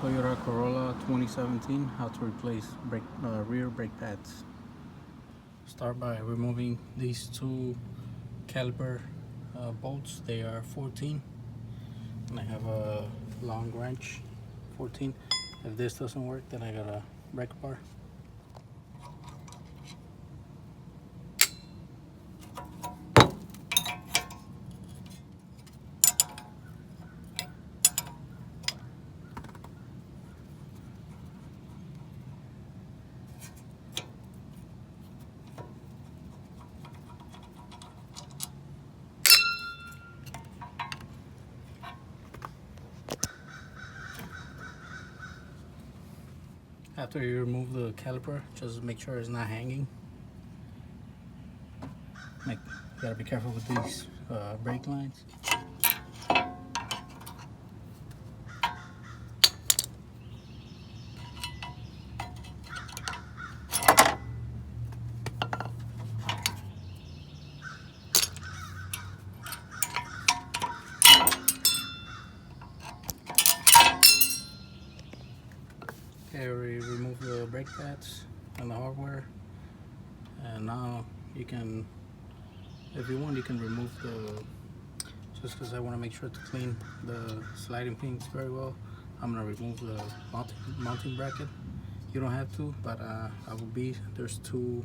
Toyota Corolla 2017, how to replace rear brake pads. Start by removing these two caliper bolts. They are 14 and I have a long wrench 14. If this doesn't work, then I got a brake bar. After you remove the caliper, just make sure it's not hanging. You gotta be careful with these brake lines. Okay, we remove the brake pads and the hardware, and now you can, if you want, you can remove the, just because I want to make sure to clean the sliding pins very well, I'm going to remove the mounting bracket. You don't have to, but I will be, there's two,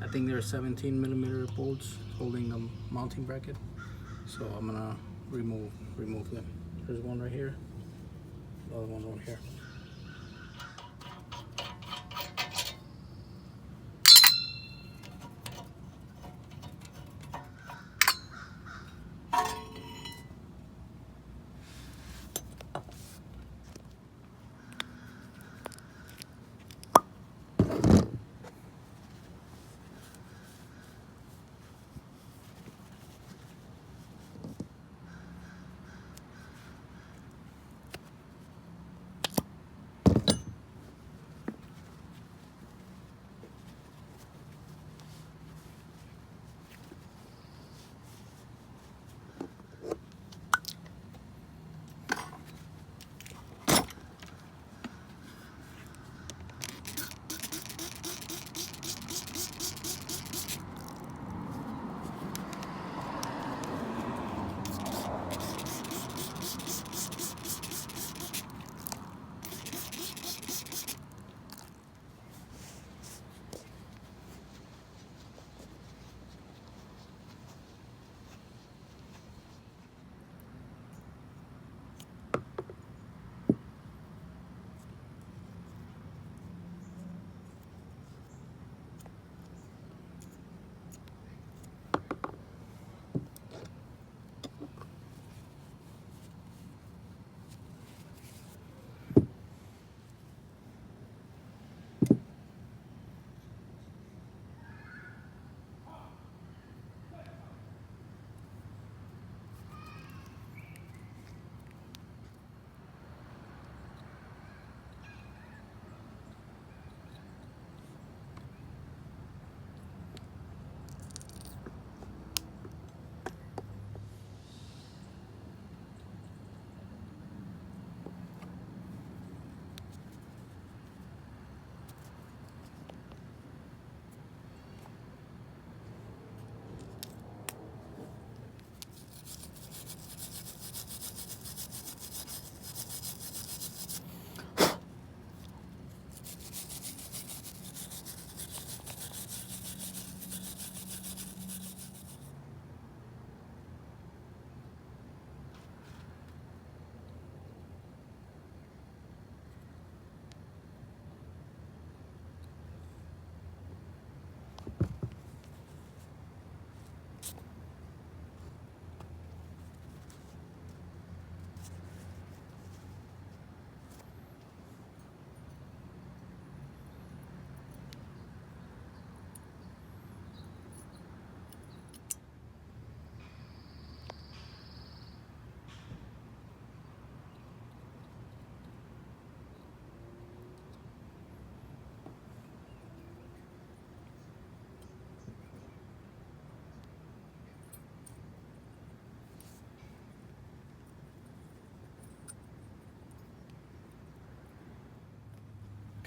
I think there's 17mm bolts holding the mounting bracket, so I'm going to remove them. There's one right here, the other one right here.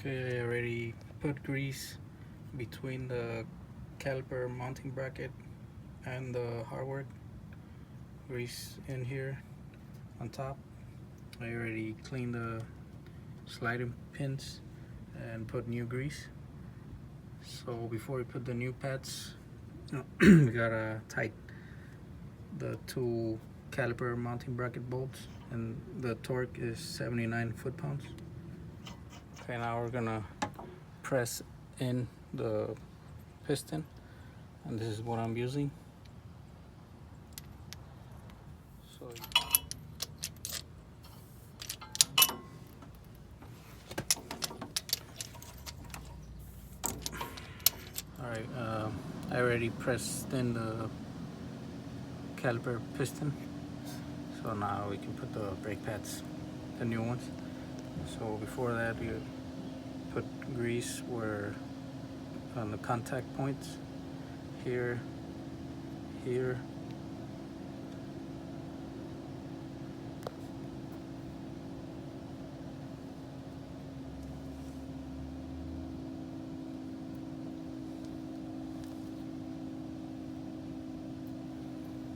Okay, I already put grease between the caliper mounting bracket and the hardware. Grease in here on top. I already cleaned the sliding pins and put new grease. So before we put the new pads, we gotta tighten the two caliper mounting bracket bolts, and the torque is 79 foot-pounds. Okay, now we're gonna press in the piston, and this is what I'm using. So alright, I already pressed in the caliper piston, so now we can put the brake pads, the new ones. So before that, you put grease where on the contact points, here, here,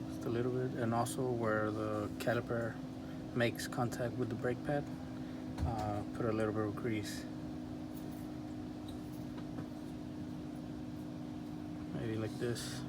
just a little bit, and also where the caliper makes contact with the brake pad, put a little bit of grease. Maybe like this.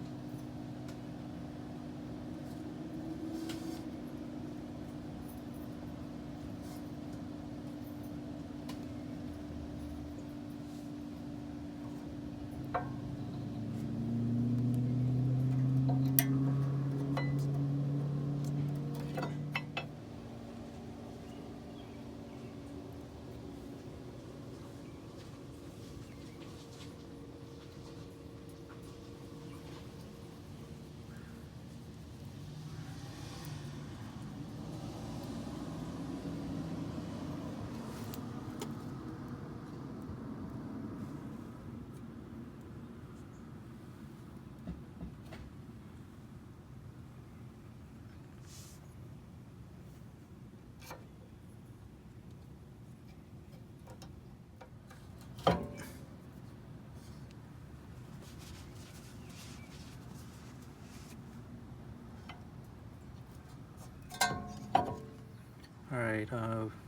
Alright,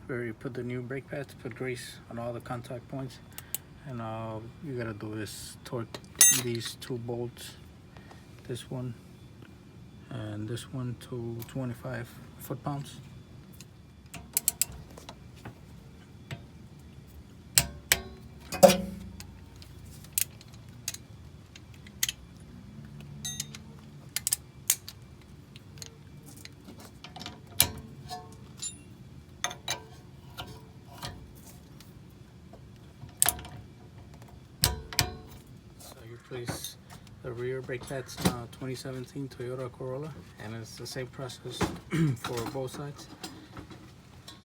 where you put the new brake pads, put grease on all the contact points, and all you gotta do is torque these two bolts, this one and this one, to 25 foot-pounds. Place the rear brake pads on a 2017 Toyota Corolla, and it's the same process for both sides.